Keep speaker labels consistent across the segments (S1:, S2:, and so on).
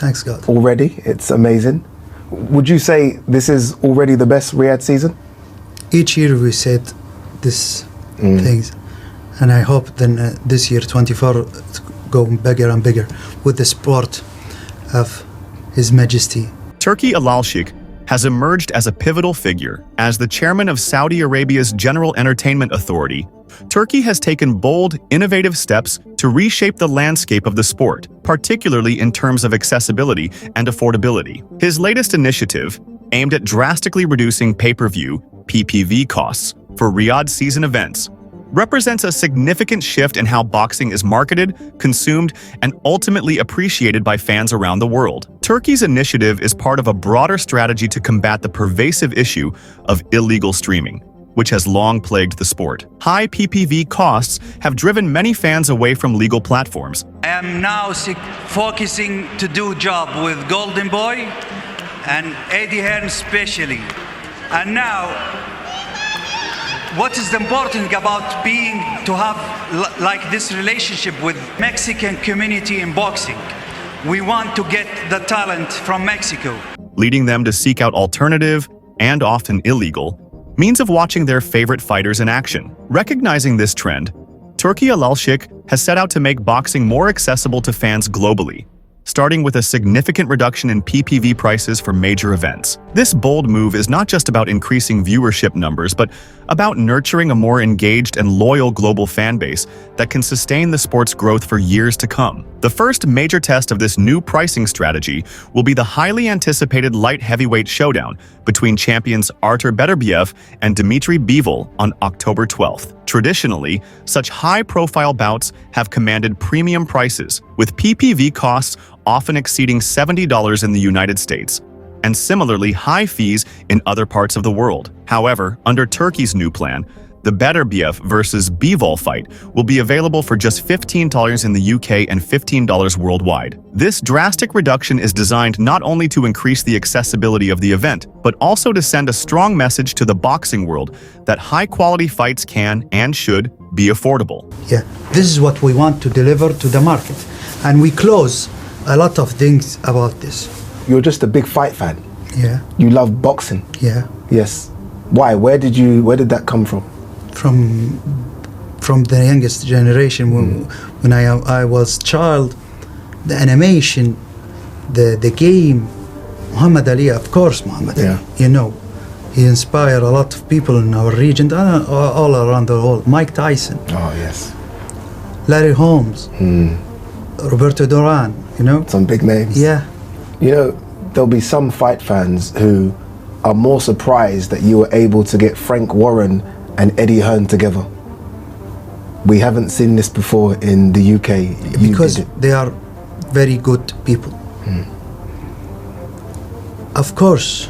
S1: Thanks God.
S2: Already, it's amazing. Would you say this is already the best Riyadh season?
S1: Each year we said this things, and I hope then this year 24 it's going bigger and bigger with the sport of His Majesty.
S3: Turki Alalshikh has emerged as a pivotal figure. As the chairman of Saudi Arabia's General Entertainment Authority, Turkey has taken bold, innovative steps to reshape the landscape of the sport, particularly in terms of accessibility and affordability. His latest initiative, aimed at drastically reducing pay-per-view (PPV) costs for Riyadh season events, represents a significant shift in how boxing is marketed, consumed, and ultimately appreciated by fans around the world. Turkey's initiative is part of a broader strategy to combat the pervasive issue of illegal streaming, which has long plagued the sport. High PPV costs have driven many fans away from legal platforms.
S4: I am now focusing to do job with Golden Boy and Eddie Hearn especially. And now, what is important about to have like this relationship with Mexican community in boxing? We want to get the talent from Mexico,
S3: leading them to seek out alternative and often illegal means of watching their favorite fighters in action. Recognizing this trend, Turki Alalshikh has set out to make boxing more accessible to fans globally, starting with a significant reduction in PPV prices for major events. This bold move is not just about increasing viewership numbers, but about nurturing a more engaged and loyal global fan base that can sustain the sport's growth for years to come. The first major test of this new pricing strategy will be the highly anticipated light heavyweight showdown between champions Artur Beterbiev and Dmitry Bivol on October 12th. Traditionally, such high-profile bouts have commanded premium prices, with PPV costs often exceeding $70 in the United States, and similarly high fees in other parts of the world. However, under Turkey's new plan, the Beterbiev versus Bivol fight will be available for just $15 in the UK and $15 worldwide. This drastic reduction is designed not only to increase the accessibility of the event, but also to send a strong message to the boxing world that high-quality fights can and should be affordable.
S1: Yeah, this is what we want to deliver to the market, and we close a lot of things about this.
S2: You're just a big fight fan.
S1: Yeah.
S2: You love boxing.
S1: Yeah.
S2: Yes. Why? Where did that come from?
S1: From the youngest generation. When I was child, the animation, the game, Muhammad Ali, of course, Muhammad Ali. You know, he inspired a lot of people in our region, all around the world. Mike Tyson.
S2: Oh yes.
S1: Larry Holmes. Roberto Duran. You know.
S2: Some big names.
S1: Yeah.
S2: You know, there'll be some fight fans who are more surprised that you were able to get Frank Warren and Eddie Hearn together. We haven't seen this before in the UK.
S1: Because they are very good people. Of course,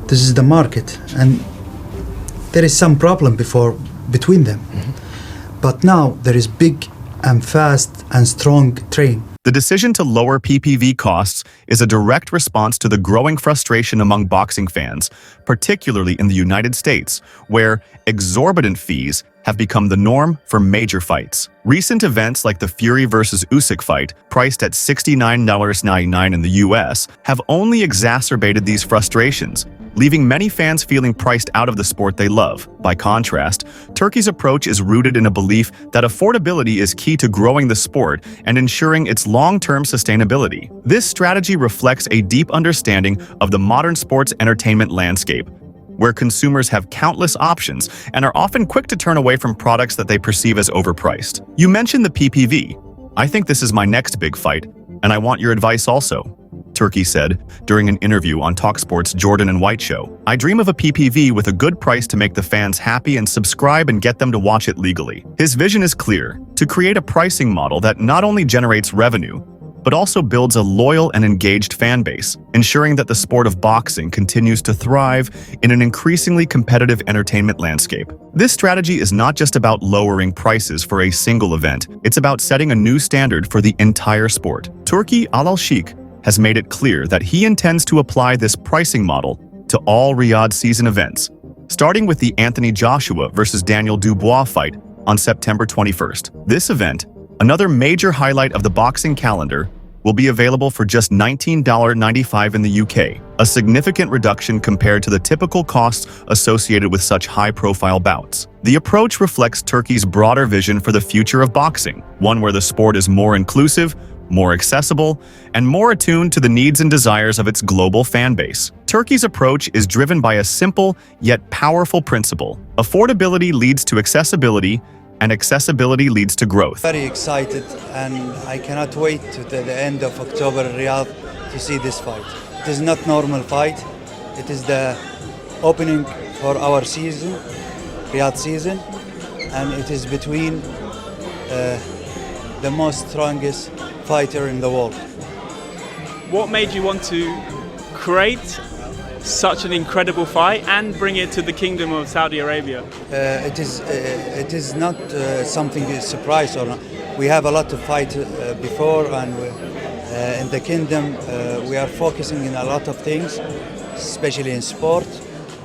S1: this is the market, and there is some problem between them. But now there is big and fast and strong train.
S3: The decision to lower PPV costs is a direct response to the growing frustration among boxing fans, particularly in the United States, where exorbitant fees have become the norm for major fights. Recent events like the Fury vs. Usyk fight, priced at $69.99 in the US, have only exacerbated these frustrations, leaving many fans feeling priced out of the sport they love. By contrast, Turkey's approach is rooted in a belief that affordability is key to growing the sport and ensuring its long-term sustainability. This strategy reflects a deep understanding of the modern sports entertainment landscape, where consumers have countless options and are often quick to turn away from products that they perceive as overpriced. You mentioned the PPV. I think this is my next big fight, and I want your advice also, Turkey said during an interview on TalkSport's Jordan and White show. I dream of a PPV with a good price to make the fans happy and subscribe and get them to watch it legally. His vision is clear: to create a pricing model that not only generates revenue, but also builds a loyal and engaged fan base, ensuring that the sport of boxing continues to thrive in an increasingly competitive entertainment landscape. This strategy is not just about lowering prices for a single event, it's about setting a new standard for the entire sport. Turki Alalshikh has made it clear that he intends to apply this pricing model to all Riyadh season events, starting with the Anthony Joshua versus Daniel Dubois fight on September 21st. This event, another major highlight of the boxing calendar, will be available for just $19.95 in the UK, a significant reduction compared to the typical costs associated with such high-profile bouts. The approach reflects Turkey's broader vision for the future of boxing, one where the sport is more inclusive, more accessible, and more attuned to the needs and desires of its global fan base. Turkey's approach is driven by a simple yet powerful principle. Affordability leads to accessibility, and accessibility leads to growth.
S1: Very excited, and I cannot wait to the end of October in Riyadh to see this fight. It is not normal fight. It is the opening for our season, Riyadh season, and it is between the most strongest fighter in the world.
S5: What made you want to create such an incredible fight and bring it to the Kingdom of Saudi Arabia?
S1: It is not something a surprise or not. We have a lot of fight before, and in the Kingdom we are focusing in a lot of things, especially in sport.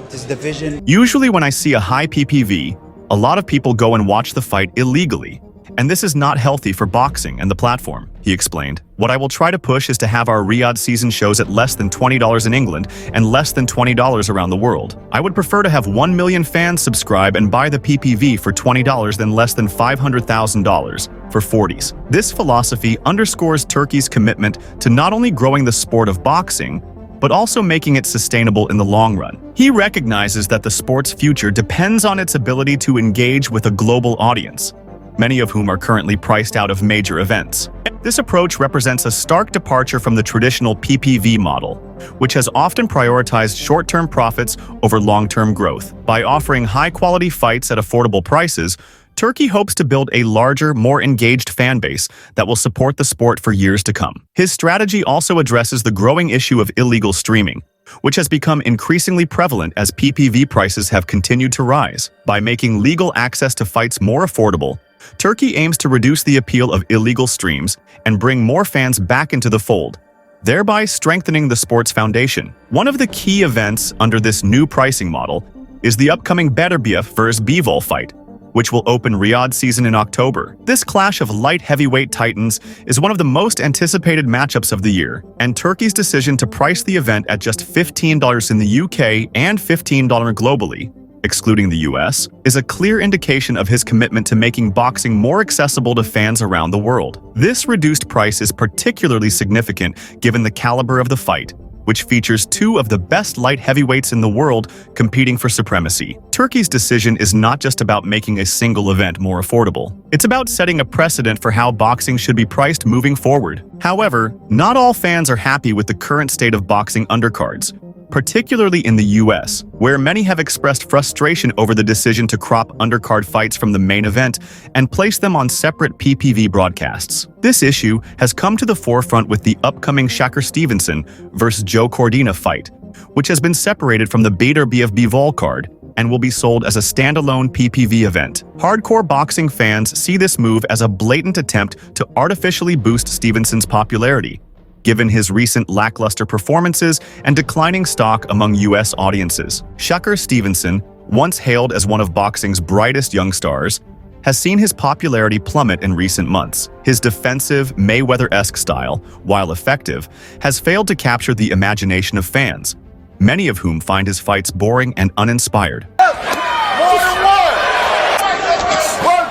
S1: It is the vision.
S3: Usually when I see a high PPV, a lot of people go and watch the fight illegally. And this is not healthy for boxing and the platform, he explained. What I will try to push is to have our Riyadh season shows at less than $20 in England and less than $20 around the world. I would prefer to have 1 million fans subscribe and buy the PPV for $20 than less than $500,000 for 40s. This philosophy underscores Turkey's commitment to not only growing the sport of boxing, but also making it sustainable in the long run. He recognizes that the sport's future depends on its ability to engage with a global audience, many of whom are currently priced out of major events. This approach represents a stark departure from the traditional PPV model, which has often prioritized short-term profits over long-term growth. By offering high-quality fights at affordable prices, Turkey hopes to build a larger, more engaged fan base that will support the sport for years to come. His strategy also addresses the growing issue of illegal streaming, which has become increasingly prevalent as PPV prices have continued to rise. By making legal access to fights more affordable, Turkey aims to reduce the appeal of illegal streams and bring more fans back into the fold, thereby strengthening the sport's foundation. One of the key events under this new pricing model is the upcoming Beterbiev vs. Bivol fight, which will open Riyadh season in October. This clash of light heavyweight titans is one of the most anticipated matchups of the year, and Turkey's decision to price the event at just $15 in the UK and $15 globally, excluding the US, is a clear indication of his commitment to making boxing more accessible to fans around the world. This reduced price is particularly significant given the caliber of the fight, which features two of the best light heavyweights in the world competing for supremacy. Turkey's decision is not just about making a single event more affordable. It's about setting a precedent for how boxing should be priced moving forward. However, not all fans are happy with the current state of boxing undercards, particularly in the US, where many have expressed frustration over the decision to crop undercard fights from the main event and place them on separate PPV broadcasts. This issue has come to the forefront with the upcoming Shakur Stevenson vs. Joe Cordina fight, which has been separated from the Beterbiev Bivol card and will be sold as a standalone PPV event. Hardcore boxing fans see this move as a blatant attempt to artificially boost Stevenson's popularity, given his recent lackluster performances and declining stock among US audiences. Shakur Stevenson, once hailed as one of boxing's brightest young stars, has seen his popularity plummet in recent months. His defensive, Mayweather-esque style, while effective, has failed to capture the imagination of fans, many of whom find his fights boring and uninspired.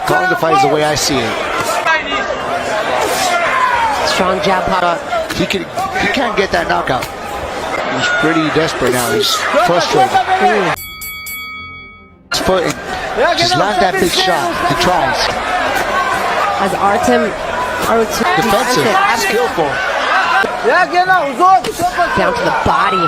S6: Calling the fight is the way I see it.
S7: Strong jab pop.
S6: He can't get that knockout. He's pretty desperate now. He's frustrated. His foot, just land that big shot. He tries.
S7: As Artem
S6: Defensive, skillful.
S7: down to the body.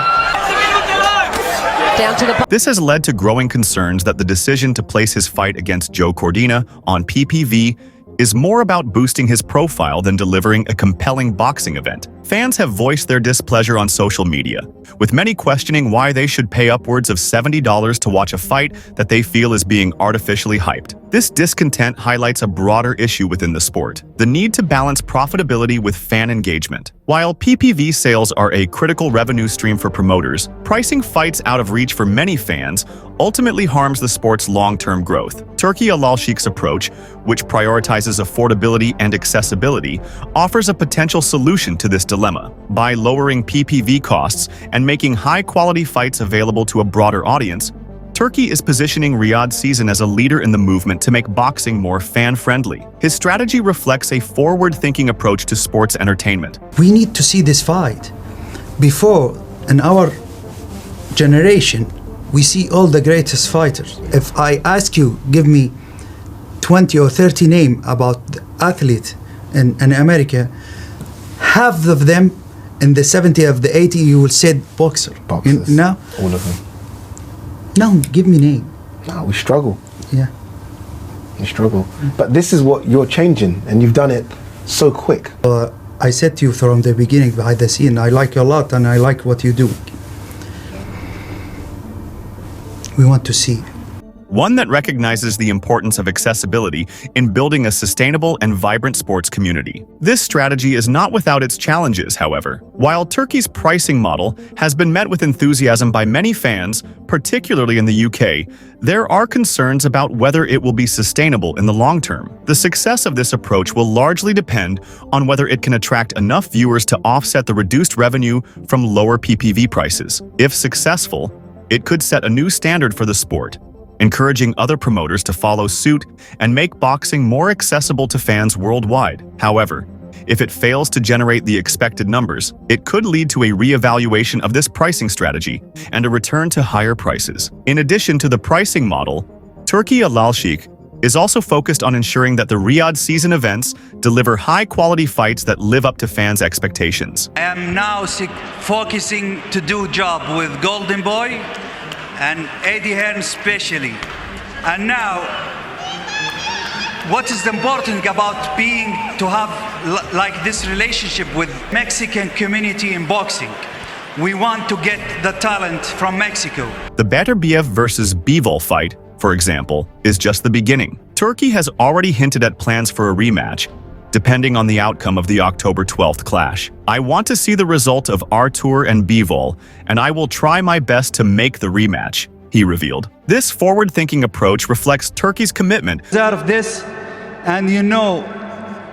S7: Down to the
S3: This has led to growing concerns that the decision to place his fight against Joe Cordina on PPV is more about boosting his profile than delivering a compelling boxing event. Fans have voiced their displeasure on social media, with many questioning why they should pay upwards of $70 to watch a fight that they feel is being artificially hyped. This discontent highlights a broader issue within the sport: the need to balance profitability with fan engagement. While PPV sales are a critical revenue stream for promoters, pricing fights out of reach for many fans ultimately harms the sport's long-term growth. Turki Alalshikh's approach, which prioritizes affordability and accessibility, offers a potential solution to this dilemma. By lowering PPV costs and making high-quality fights available to a broader audience, Turki is positioning Riyadh season as a leader in the movement to make boxing more fan-friendly. His strategy reflects a forward-thinking approach to sports entertainment.
S1: We need to see this fight. Before, in our generation, we see all the greatest fighters. If I ask you, give me 20 or 30 names about the athlete in America, half of them in the 70 of the 80, you will say boxer.
S2: Boxers.
S1: No?
S2: All of them.
S1: No, give me name.
S2: No, we struggle.
S1: Yeah.
S2: We struggle. But this is what you're changing, and you've done it so quick.
S1: I said to you from the beginning, behind the scene, I like you a lot and I like what you do. We want to see.
S3: One that recognizes the importance of accessibility in building a sustainable and vibrant sports community. This strategy is not without its challenges, however. While Turkey's pricing model has been met with enthusiasm by many fans, particularly in the UK, there are concerns about whether it will be sustainable in the long term. The success of this approach will largely depend on whether it can attract enough viewers to offset the reduced revenue from lower PPV prices. If successful, it could set a new standard for the sport, encouraging other promoters to follow suit and make boxing more accessible to fans worldwide. However, if it fails to generate the expected numbers, it could lead to a re-evaluation of this pricing strategy and a return to higher prices. In addition to the pricing model, Turki Alalshikh is also focused on ensuring that the Riyadh season events deliver high-quality fights that live up to fans' expectations.
S4: I am now focusing to do job with Golden Boy and Eddie Hearn especially. And now, what is important about being to have like this relationship with Mexican community in boxing? We want to get the talent from Mexico.
S3: The Beterbiev versus Bivol fight, for example, is just the beginning. Turkey has already hinted at plans for a rematch, depending on the outcome of the October 12th clash. I want to see the result of Artur and Bivol, and I will try my best to make the rematch, he revealed. This forward-thinking approach reflects Turkey's commitment.
S4: Out of this, and you know,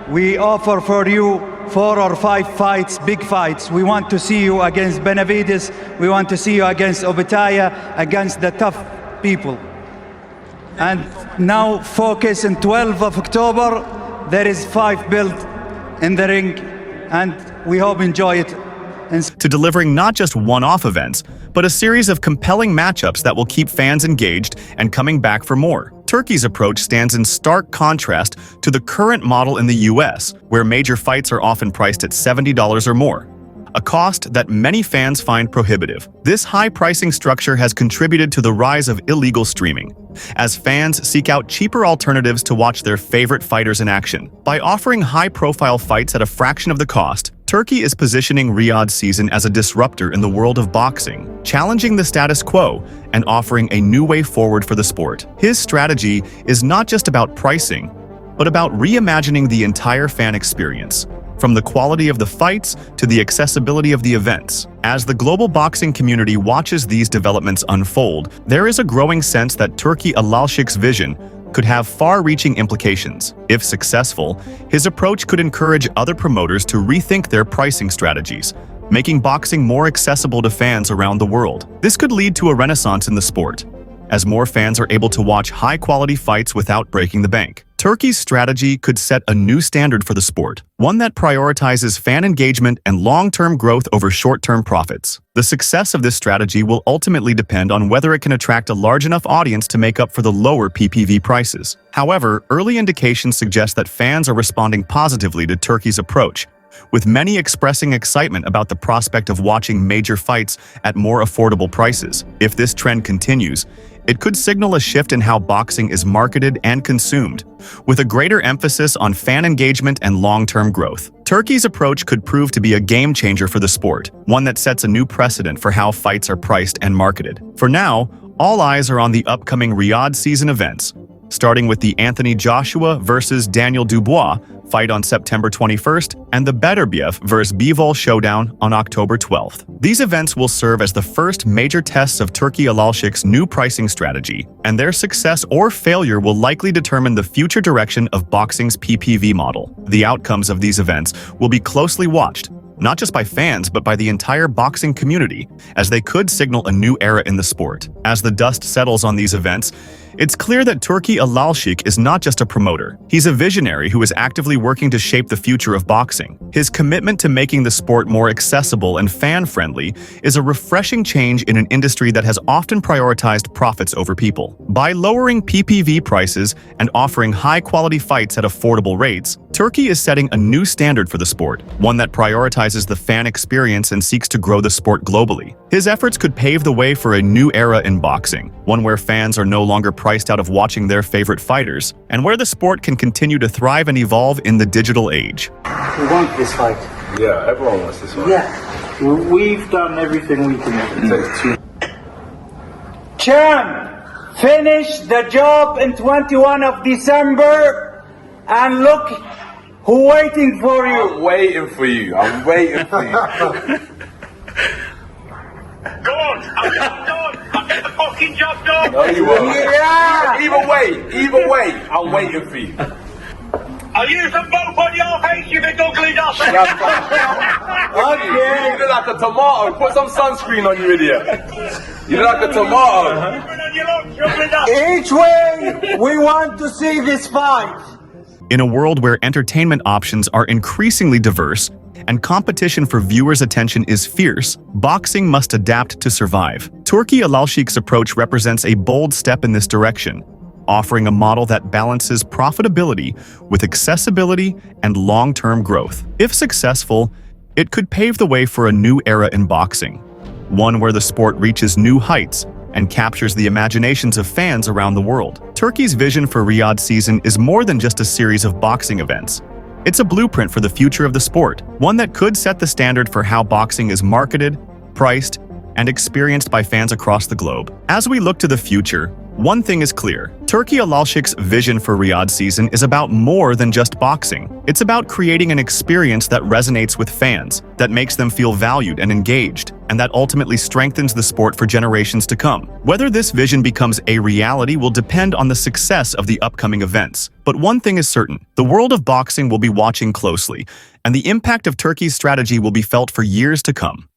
S4: we offer for you 4 or 5 fights, big fights. We want to see you against Benavides. We want to see you against Obitaya, against the tough people. And now focus in 12th of October. There is 5 built in the ring, and we hope enjoy it.
S3: To delivering not just one-off events, but a series of compelling matchups that will keep fans engaged and coming back for more. Turkey's approach stands in stark contrast to the current model in the US, where major fights are often priced at $70 or more, a cost that many fans find prohibitive. This high pricing structure has contributed to the rise of illegal streaming, as fans seek out cheaper alternatives to watch their favorite fighters in action. By offering high-profile fights at a fraction of the cost, Turkey is positioning Riyadh season as a disruptor in the world of boxing, challenging the status quo and offering a new way forward for the sport. His strategy is not just about pricing, but about reimagining the entire fan experience, from the quality of the fights to the accessibility of the events. As the global boxing community watches these developments unfold, there is a growing sense that Turki Alalshikh's vision could have far-reaching implications. If successful, his approach could encourage other promoters to rethink their pricing strategies, making boxing more accessible to fans around the world. This could lead to a renaissance in the sport, as more fans are able to watch high-quality fights without breaking the bank. Turkey's strategy could set a new standard for the sport, one that prioritizes fan engagement and long-term growth over short-term profits. The success of this strategy will ultimately depend on whether it can attract a large enough audience to make up for the lower PPV prices. However, early indications suggest that fans are responding positively to Turkey's approach, with many expressing excitement about the prospect of watching major fights at more affordable prices. If this trend continues, it could signal a shift in how boxing is marketed and consumed, with a greater emphasis on fan engagement and long-term growth. Turkey's approach could prove to be a game-changer for the sport, one that sets a new precedent for how fights are priced and marketed. For now, all eyes are on the upcoming Riyadh season events, starting with the Anthony Joshua versus Daniel Dubois fight on September 21st and the Beterbiev versus Bivol showdown on October 12th. These events will serve as the first major tests of Turki Alalshikh's new pricing strategy, and their success or failure will likely determine the future direction of boxing's PPV model. The outcomes of these events will be closely watched, not just by fans but by the entire boxing community, as they could signal a new era in the sport. As the dust settles on these events, it's clear that Turki Alalshikh is not just a promoter. He's a visionary who is actively working to shape the future of boxing. His commitment to making the sport more accessible and fan-friendly is a refreshing change in an industry that has often prioritized profits over people. By lowering PPV prices and offering high-quality fights at affordable rates, Turkey is setting a new standard for the sport, one that prioritizes the fan experience and seeks to grow the sport globally. His efforts could pave the way for a new era in boxing, one where fans are no longer priced out of watching their favorite fighters, and where the sport can continue to thrive and evolve in the digital age.
S8: We want this fight.
S9: Yeah, everyone wants this fight.
S8: Yeah. We've done everything we can do.
S4: Champ, finish the job in 21 of December, and look who's waiting for you.
S9: I'm waiting for you. I'm waiting for you.
S10: Go on, I'll get the fucking job done.
S9: No, you won't.
S4: Yeah.
S9: Either way, I'm waiting for you.
S10: I'll use them both on your face, you big ugly dastard.
S9: Okay. You look like a tomato. Put some sunscreen on, you idiot. You look like a tomato.
S4: Each way, we want to see this fight.
S3: In a world where entertainment options are increasingly diverse and competition for viewers' attention is fierce, boxing must adapt to survive. Turki Alalshikh's approach represents a bold step in this direction, offering a model that balances profitability with accessibility and long-term growth. If successful, it could pave the way for a new era in boxing, one where the sport reaches new heights and captures the imaginations of fans around the world. Turkey's vision for Riyadh season is more than just a series of boxing events. It's a blueprint for the future of the sport, one that could set the standard for how boxing is marketed, priced, and experienced by fans across the globe. As we look to the future, one thing is clear. Turki Alalshikh's vision for Riyadh season is about more than just boxing. It's about creating an experience that resonates with fans, that makes them feel valued and engaged, and that ultimately strengthens the sport for generations to come. Whether this vision becomes a reality will depend on the success of the upcoming events. But one thing is certain, the world of boxing will be watching closely, and the impact of Turkey's strategy will be felt for years to come.